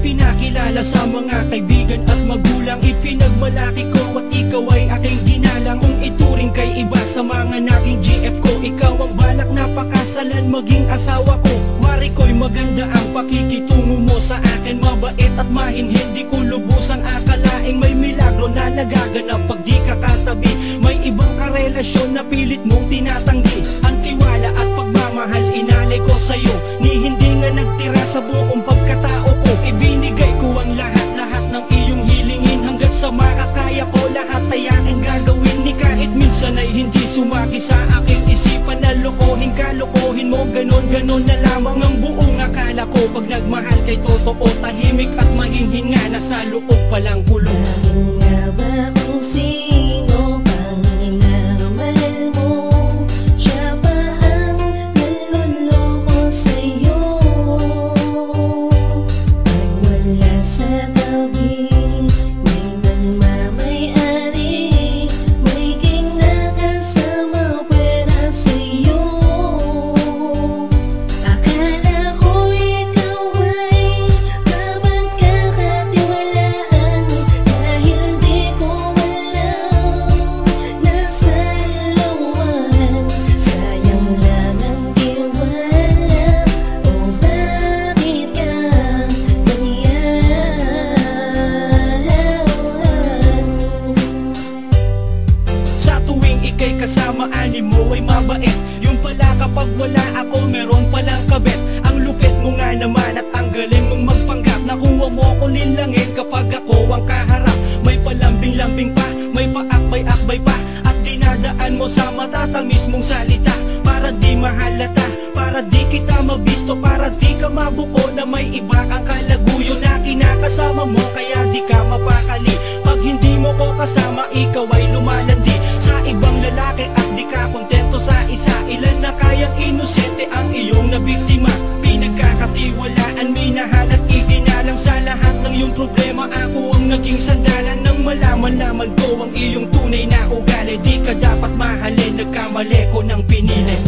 ipinakilala sa mga kaibigan at magulang. Ipinagmalaki ko at ikaw ay aking ginalang. Kung ituring kay iba sa mga naging GF ko, ikaw ang balak na pakasalan maging asawa ko. Mari ko'y maganda ang pakikitungo mo sa akin, mabait at mahinhin. Di ko lubusang akalaing may milagro na nagaganap pag di ka katabi. May ibang karelasyon na pilit mong tinatanggi. Ang tiwala at pagmamahal inalay ko sa'yo, ni hindi nga nagtira sa buong pagkatao ko. Ibinigay ko ang lahat-lahat ng iyong hilingin. Hanggat sa makakaya ko lahat ay aking gagawin. Ni kahit minsan ay hindi sumagi sa aking isipan na lokohin ka, lokohin mo, ganon-ganon na lamang ang buong akala ko. Pag nagmahal kay totoo, tahimik at mahinhin nga, nasa loob palang kulong. Nga ba kung sino pang minamahal mo? Siya ba ang naloloko sa'yo? Pag wala sa tabi, may nagmamay-ari, may kinakasama pwera sa'yo. Akala ko ikaw ay mapagkakatiwalaan, dahil di ko alam nasa lawan. Sayang lang ang tiwala, o bakit ka ganyan? Sa tuwing ika'y kasama, ani mo ay mabait. Yung pala kapag wala ako, meron palang kabit. Ang lupit mo nga naman at ang galing mong magpanggap. Nakuha mo ko nilangin kapag ako ang kaharap. May palambing-lambing pa, may paakbay-akbay pa, at dinadaan mo sa matatamis mong salita. Para di mahalata, para di kita mabisto, para di ka mabuo na may iba kang kalaguyo na kinakasama mo, kaya di ka mapakali. Pag hindi mo ko kasama, ikaw ay lumalandi sa ibang lalaki at di ka kontento sa isa. Ilan na kayang inosente ang iyong nabiktima. Pinagkakatiwalaan, minahal at iginalang. Sa lahat ng iyong problema, ako ang naging sandalan. Nang malaman-laman ko ang iyong tunay na ugali, di ka dapat mahalin, nagkamali ko ng pinili.